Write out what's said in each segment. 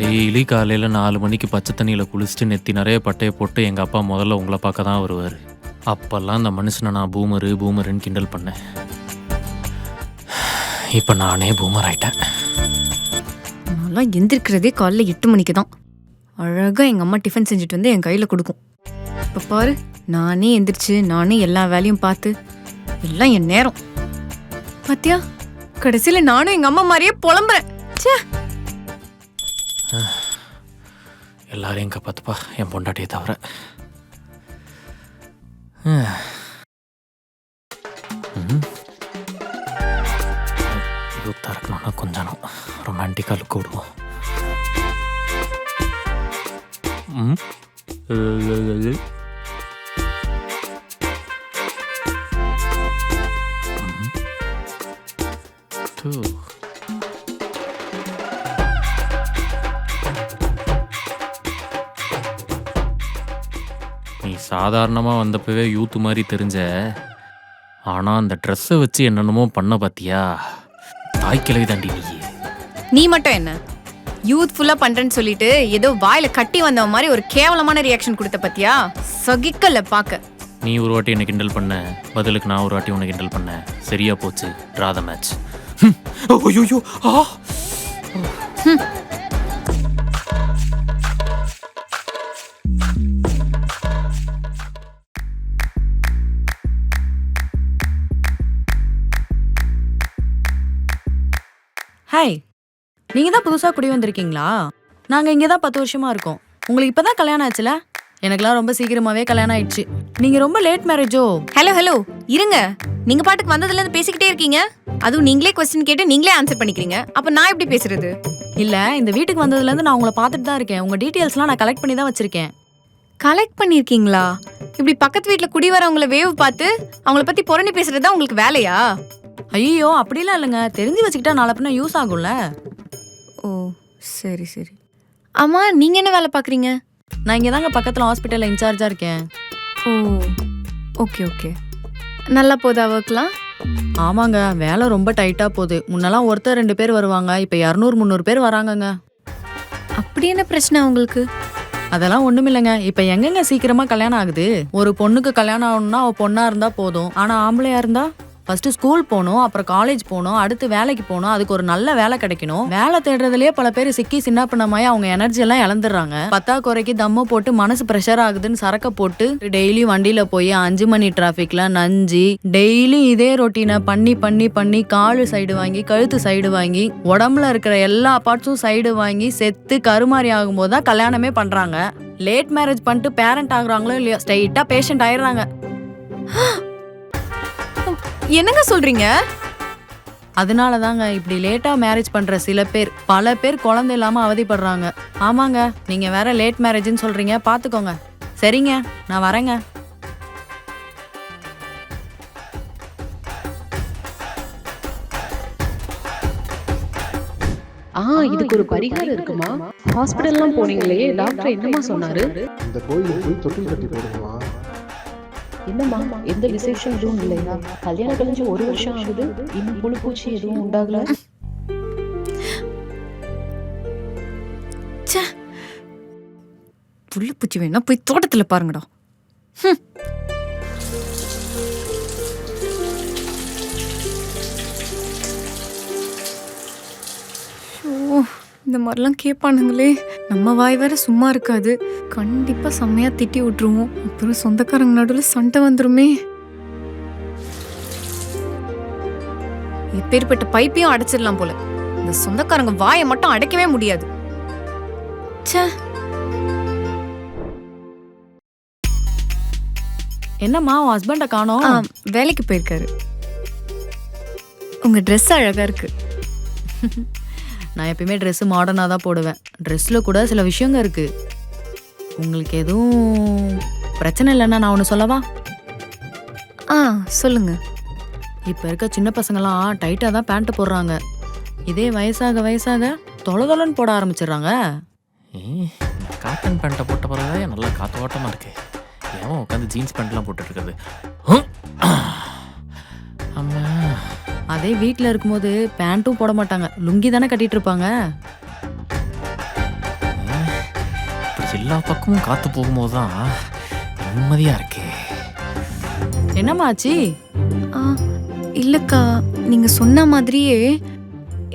Daily காலையில் 4 மணிக்கு பச்சை தண்ணியில் குளிச்சுட்டு நெத்தி நிறைய பட்டையை போட்டு எங்கள் அப்பா முதல்ல உங்களை பார்க்க தான் வருவார். அப்போல்லாம் அந்த மனுஷனை நான் பூமருன்னு கிண்டல் பண்ணேன். இப்போ நானே பூமர் ஆயிட்டேன். நான்லாம் எந்திரிக்கிறதே காலைல 8 மணிக்கு தான். அழகாக எங்கள் அம்மா டிஃபன் செஞ்சுட்டு வந்து என் கையில் கொடுக்கும். இப்போ பாரு, நானே எந்திரிச்சு நானே எல்லா வேலையும் பார்த்து எல்லாம் என் நேரம் பாத்தியா. கடைசியில் நானும் எங்கள் அம்மா மாதிரியே புலம்புறேன். ச்சே, எல்லாரையும் காப்பாத்துப்பா, என் பொண்டாட்டியை தவிர. திறக்கணும்னா கொஞ்சம் ரொமான்டிக்காக லுக் விடுவோம். நீ சாதாரணமாக வந்தப்பவே யூத்து மாதிரி தெரிஞ்ச, ஆனால் அந்த ட்ரெஸ்ஸை வச்சு என்னென்னமோ பண்ண பார்த்தியா, தாய்க்கிழவி தாண்டி நீ. நீ மட்டும் என்ன யூத்ஃபுல்லாக பண்ணுறேன்னு சொல்லிட்டு ஏதோ வாயில கட்டி வந்த மாதிரி ஒரு கேவலமான ரியாக்ஷன் கொடுத்த பத்தியா. சகிக்கல பார்க்க. நீ ஒரு வாட்டி என்னை கிண்டல் பண்ண, பதிலுக்கு நான் ஒரு வாட்டி உன்னை கிண்டல் பண்ணேன். சரியா போச்சு, ட்ரா த மேட்ச். ஐயோ, ஹாய், நீங்க தான் புதுசா குடி வந்திருக்கீங்களா? நாங்க இங்க தான் 10 வருஷமா இருக்கோம். உங்களுக்கு இப்பதான் கல்யாணம் ஆச்சுல? எனக்குலாம் ரொம்ப சீக்கிரமாவே கல்யாணம் ஆயிடுச்சு. நீங்க ரொம்ப லேட் மேரேஜோ? ஹலோ இருங்க. நீங்க பாட்டுக்கு வந்ததுல இருந்து பேசிக்கிட்டே இருக்கீங்க. அதுவும் நீங்களே கொஸ்டின் கேட்டு நீங்களே ஆன்சர் பண்ணிக்கிறீங்க. அப்ப நான் எப்படி பேசுறது? இல்ல, இந்த வீட்டுக்கு வந்ததுல இருந்து நான் உங்களை பார்த்துட்டு தான் இருக்கேன். உங்க டீடைல்ஸ்லாம் நான் கலெக்ட் பண்ணி தான் வச்சிருக்கேன். கலெக்ட் பண்ணிருக்கீங்களா? இப்படி பக்கத்து வீட்டுல குடி வரவங்களை வேவ் பார்த்து அவங்கள பத்தி புரணி பேசுறதா உங்களுக்கு வேலையா? ஐயோ, அப்படிலாம் இல்லைங்க. தெரிஞ்சு வச்சுக்கிட்டா நாளை பின்ன யூஸ் ஆகும்ல. ஓ சரி. ஆமா, நீங்க என்ன வேலை பாக்குறீங்க? நான் இங்கே தாங்க பக்கத்தில் ஹாஸ்பிட்டலில் இன்சார்ஜாக இருக்கேன். ஓ ஓகே. நல்லா போதா ஒர்க்லாம்? ஆமாங்க, வேலை ரொம்ப டைட்டாக போகுது. முன்னெல்லாம் ஒருத்தர் 2 பேர் வருவாங்க, இப்போ 200-300 பேர் வராங்கங்க. அப்படி என்ன பிரச்சனை உங்களுக்கு? அதெல்லாம் ஒன்றும் இல்லைங்க. இப்போ எங்கெங்க சீக்கிரமாக கல்யாணம் ஆகுது? ஒரு பொண்ணுக்கு கல்யாணம் ஆகணும்னா அவள் பொண்ணாக இருந்தால் போதும். ஆனால் ஆம்பளையாக இருந்தால் ஃபர்ஸ்ட் ஸ்கூல் போகணும், அப்புறம் காலேஜ் போகணும், அடுத்து வேலைக்கு போகணும், அதுக்கு ஒரு நல்ல வேலை கிடைக்கணும். வேலை தேடுறதுலேயே பல பேர் சிக்கி சின்ன பண்ணமாயி அவங்க எனர்ஜி எல்லாம் இழந்துடுறாங்க. 10 குறைக்கு தம்மு போட்டு மனசு ப்ரெஷர் ஆகுதுன்னு சரக்க போட்டு டெய்லி வண்டியில போய் 5 மணி டிராஃபிக்ல நஞ்சி டெய்லி இதே ரொட்டீனை பண்ணி காலு சைடு வாங்கி கழுத்து சைடு வாங்கி உடம்புல இருக்கிற எல்லா பார்ட்ஸும் சைடு வாங்கி செத்து கருமாறி ஆகும்போது தான் கல்யாணமே பண்றாங்க. லேட் மேரேஜ் பண்ணிட்டு பேரண்ட் ஆகுறாங்களோ இல்லையோ, ஸ்ட்ரைட்டா பேஷண்ட் ஆயிடுறாங்க. என்னங்க சொல்றீங்க? அதனால தாங்க இப்படி லேட்டா மேரேஜ் பண்ற பல பேர் குழந்தை இல்லாம அவதிப்படுறாங்க. ஆமாங்க, நீங்க வேற லேட் மேரேஜ்னு சொல்றீங்க, பாத்துக்கோங்க. சரிங்க, நான் வரேங்க. இதுக்கு ஒரு பரிகாரம் இருக்குமா? ஹாஸ்பிடல்லாம் போனீங்களே, டாக்டர் என்னமா சொன்னாரு? இந்த கோயிலுக்கு போய் தொட்டில் கட்டி போடுமா. என்னம்மா, எந்த விசேஷம் எதுவும் இல்லையா? கல்யாணம் கழிஞ்சு 1 வருஷம் ஆகுது, இன்னும் புழுப்பூச்சி எதுவும் உண்டாகல? புழுப்பூச்சி வேணா போய் தோட்டத்துல பாருங்கடா. இந்த மாதிரிலாம் கேட்பானுங்களே. நம்ம வாய் வேற சும்மா இருக்காது. கண்டிப்பா செம்மையா திட்டி விட்டுருவோம். அப்புறம் சொந்தக்காரங்க நடுவில் சண்டை வந்துருமே. எப்பேற்பட்ட பைப்பையும் அடைச்சிடலாம் போல. இந்த சொந்தக்காரங்க வாயை மட்டும் அடைக்கவே முடியாது. என்னம்மா, உன் ஹஸ்பண்ட காணோம்? வேலைக்கு போயிருக்காரு. உங்க ட்ரெஸ் அழகா இருக்கு. நான் எப்பயுமே ட்ரெஸ்ஸு மாடர்னாக தான் போடுவேன். ட்ரெஸ்ஸில் கூட சில விஷயங்க இருக்குது. உங்களுக்கு எதுவும் பிரச்சனை இல்லைன்னா நான் ஒன்று சொல்லவா? சொல்லுங்க. இப்போ இருக்க சின்ன பசங்களாம் டைட்டாக தான் பேண்ட்டு போடுறாங்க. இதே வயசாக தொலைன்னு போட ஆரம்பிச்சிடுறாங்க. காட்டன் பேண்ட்டை போட்ட பிறகு நல்லா காத்தோட்டமாக இருக்கு. ஏன் உட்காந்து ஜீன்ஸ் பேண்ட்லாம் போட்டுட்டு இருக்கிறது? அதே வீட்ல இருக்கும்போது பேண்ட்டும் போட மாட்டாங்க, லுங்கி தானே கட்டிட்டு இருப்பாங்க. இப்படி எல்லா பக்கமும் காத்து போகும்போது தான் நிம்மதியா இருக்கே. என்னம்மா ஆச்சு? ஆ, இல்லக்கா, நீங்க சொன்ன மாதிரியே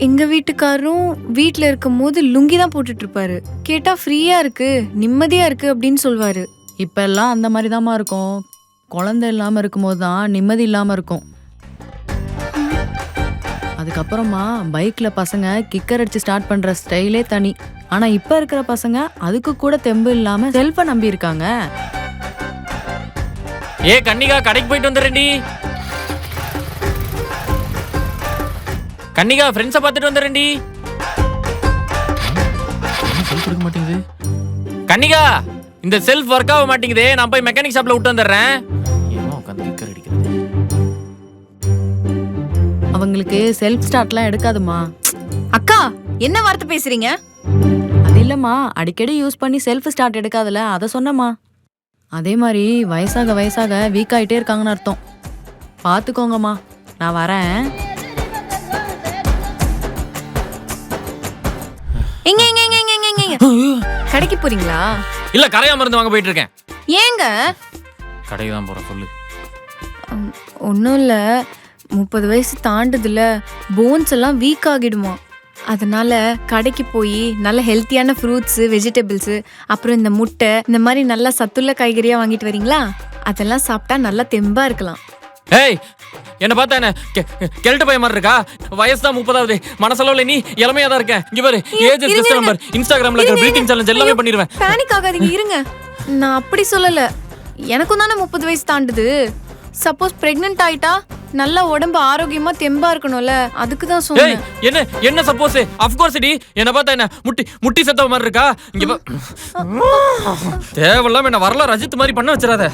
எங்க வீட்டுக்காரரும் வீட்ல இருக்கும்போது லுங்கி தான் போட்டுட்டு இருப்பாரு. கேட்டா ஃப்ரீயா இருக்கு, நிம்மதியா இருக்கு அப்படின்னு சொல்வாரு. இப்ப எல்லாம் அந்த மாதிரி தாம்மா இருக்கும். குழந்தை இல்லாம இருக்கும்போது தான் நிம்மதி இல்லாம இருக்கும். அதுக்கப்புறமா பைக்ல பசங்க கிக்கர் அடிச்சு ஸ்டார்ட் பண்ற ஸ்டைலே தனி. ஆனா இப்ப இருக்கிற பசங்க அதுக்கு கூட தெம்பு இல்லாம செல்ஃபை நம்பி இருக்காங்க. ஏ கன்னிகா, கடைக்கு போயிட்டு வந்துடுறேன்டி. கன்னிகா, ஃப்ரெண்ட்ஸை பார்த்துட்டு வந்துடுறேன்டி. செல்ஃப் எடுக்க மாட்டேங்குது. கன்னிகா, இந்த செல்ஃப் ஒர்க் ஆக மாட்டேங்குது. நான் போய் மெக்கானிக் ஷாப்ல விட்டு வந்துடுறேன். ஏமா உட்காந்து கிக்கர் அடிக்கிறது? அவங்களுக்கு செல்ஃப் ஸ்டார்ட்லாம் எடுக்காதுமா. அக்கா, என்ன வார்த்தை பேசுறீங்க? அது இல்லம்மா, அடிக்கடி யூஸ் பண்ணி செல்ஃப் ஸ்டார்ட் எடுக்காதுல, அதை சொன்னம்மா. அதே மாதிரி வயசாக வயசாக வீக் ஆயிட்டே இருக்காங்கன்னு அர்த்தம். பார்த்துக்கோங்கம்மா, நான் வரேன். எங்க எங்க எங்க எங்க எங்க எங்க கடைக்கு போறீங்களா? இல்ல, கரையா மருந்து வாங்க போயிட்டு இருக்கேன். ஏங்க? கடைக்கு தான் போறேன். சொல்லு. ஒன்றும் இல்லை, 30 வயசு தாண்டுதுல போன்ஸ் எல்லாம் வீக் ஆகிடுமா. அதனால கடைக்கு போய் நல்ல ஹெல்த்தியான ஃப்ரூட்ஸு, வெஜிடபிள்ஸு, அப்புறம் இந்த முட்டை, இந்த மாதிரி நல்லா சத்துள்ள காய்கறியாக வாங்கிட்டு வரீங்களா? அதெல்லாம் சாப்பிட்டா நல்லா தெம்பா இருக்கலாம். ஏய், என்ன பார்த்தா என்ன கெல்ட்ட பையன் மாதிரி இருக்கா? வயசு தான் 30ஆவது, மனசளவுல நீ இளமையா தான் இருக்க. இங்க பாரு, ஏஜ் இஸ் ஜஸ்ட் நம்பர். இன்ஸ்டாகிராம்ல இருக்கிற பிரீத்திங் சேலஞ்ச் எல்லாமே பண்ணிடுவேன். பேனிக் ஆகாதீங்க, இருங்க. நான் அப்படி சொல்லல, எனக்கும் தானே 30 வயசு தாண்டுது. சப்போஸ் பிரெக்னன்ட் ஆயிட்டா நல்ல உடம்பு ஆரோக்கியமா தெம்பா இருக்கணும்ல, அதுக்கு தான் சொன்னேன். என்ன என்ன சப்போஸ்? Of course D. என்ன பார்த்தா என்ன முட்டி செத்தவ மாதிரி இருக்கா? இங்க தேவையில்லாம என்ன வரலாறு அஜித் மாதிரி பண்ண வச்சிடாத.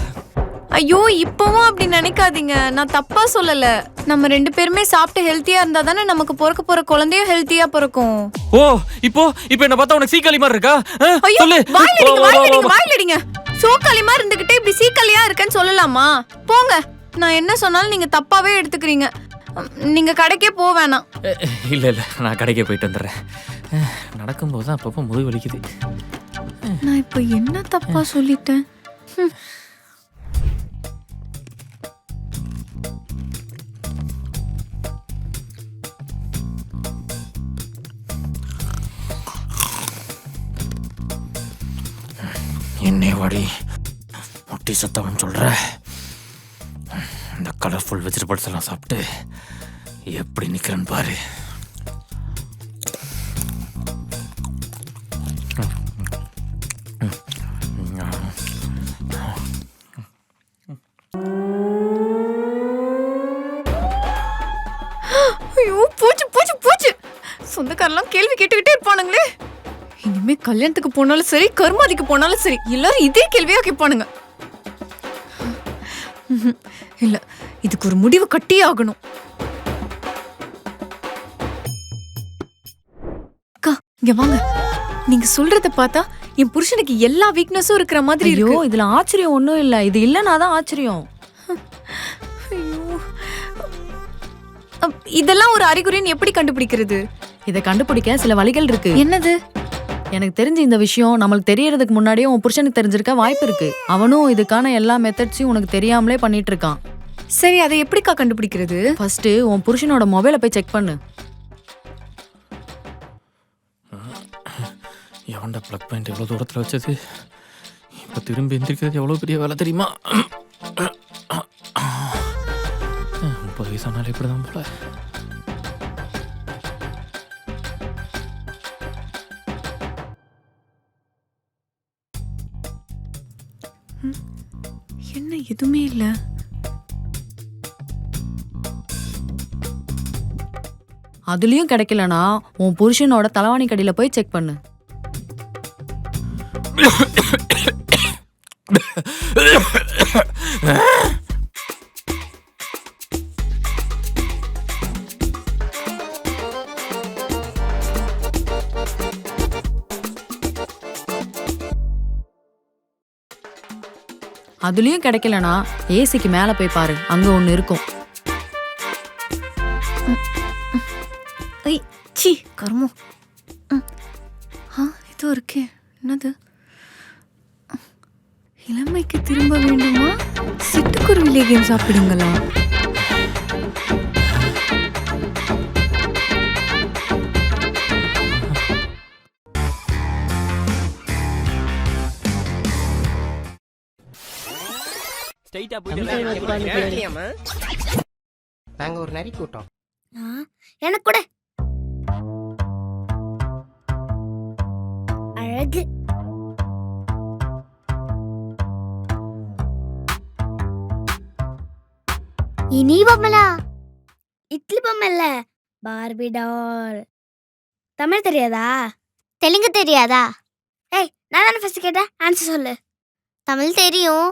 ஐயோ, இப்பவும் அப்படி நினைக்காதீங்க, நான் தப்பா சொல்லல. நம்ம 2 பேருமே சாப்பிட்டு ஹெல்த்தியா இருந்தா தானே நமக்கு பிறக்க போற குழந்தையும் ஹெல்த்தியா பிறக்கும். ஓ, இப்போ என்ன பார்த்தா உனக்கு சீக்காளி மாதிரி இருக்கா? ஐயோ, சொல்லு. வாயிலடிங்க. சோக்காளிமா இருந்துகிட்டே இப்படி சீக்காளியா இருக்கேன்னு சொல்லலாமா? போங்க, நான் என்ன சொன்னாலும் நீங்க தப்பாவே எடுத்துக்கிறீங்க. நீங்க கடைக்கே போக வேணாம். இல்ல, நான் கடைக்கே போயிட்டு வந்துடுறேன். நடக்கும்போது தான் அப்பப்போ முதுகு வலிக்குது. நான் இப்ப என்ன தப்பா சொல்லிட்டேன்? என்னே வாடி முட்டி சத்தவன் சொல்ற. இந்த கலர்ஃபுல் வெஜிடபிள்ஸ் எல்லாம் சாப்பிட்டு எப்படி நிக்கிறேன்னு பாரு. ஐயோ, பூச்சு. சொந்தக்காரெல்லாம் கேள்வி கேட்டுக்கிட்டே இருப்பானுங்களே. இனிமே கல்யாணத்துக்கு போனாலும் சரி, கருமாதிக்கு போனாலும் சரி, எல்லாரும் இதே கேள்வியா கேட்பானுங்க. இல்ல, இதுக்கு ஒரு முடிவு கட்டியே ஆகணும். அக்கா, இங்க வாங்க. நீங்க சொல்றத பார்த்தா என் புருஷனுக்கு எல்லா வீக்னஸும் இருக்கிற மாதிரி ஐயோ, இருக்கு. இதுல ஆச்சரியம் ஒண்ணும் இல்ல. இது இல்லனாதான் ஆச்சரியம். ஐயோ, இதெல்லாம் ஒரு அறிகுறின்னு எப்படி கண்டுபிடிக்கிறது? இதை கண்டுபிடிக்க சில வழிகள் இருக்கு. என்னது? எனக்கு தெரிஞ்ச இந்த விஷயம் நம்மளுக்கு தெரியறதுக்கு முன்னாடியே உன் புருஷனுக்கு தெரிஞ்சிருக்க வாய்ப்பு இருக்கு. அவனும் இதுக்கான எல்லா மெத்தட்ஸையும் உனக்கு தெரியாமலே பண்ணிட்டு இருக்கான். சரி, அதை எப்படிக்கா கண்டுபிடிக்கிறது? ஃபர்ஸ்ட் உன் புருஷனோட மொபைலை போய் செக் பண்ணு. எவன்டா பிளக் பாயிண்ட் எவ்வளோ தூரத்தில் வச்சது? இப்போ திரும்பி எந்திரிக்கிறது எவ்வளோ பெரிய வேலை தெரியுமா? 30 வயசானாலும் இப்படி தான் போல. என்ன எதுவுமே இல்ல. அதுலயும் கிடைக்கலனா உன் புருஷனோட தலைவாணி கடியில போய் செக் பண்ணு. அதுலயும் கிடைக்கலனா ஏசிக்கு மேல போய் பாரு, அங்க ஒண்ணு இருக்கும். கர்மம். ஏதோ இருக்கே, என்னது? இளமைக்கு திரும்ப வேண்டுமா? சிட்டுக்குருவிலே கேம் சாப்பிடுங்களா? நாங்க ஒரு நரி கூட்டம். எனக்கு கூட அழகு. இனி பொம்மலா? இட்லி பொம்மை இல்ல, பார்பி டால். தமிழ் தெரியாதா? தெலுங்கு தெரியாதா? ஏய், நான் தானே ஃபர்ஸ்ட் கேட்டேன், ஆன்சர் சொல்லு. தமிழ் தெரியும்,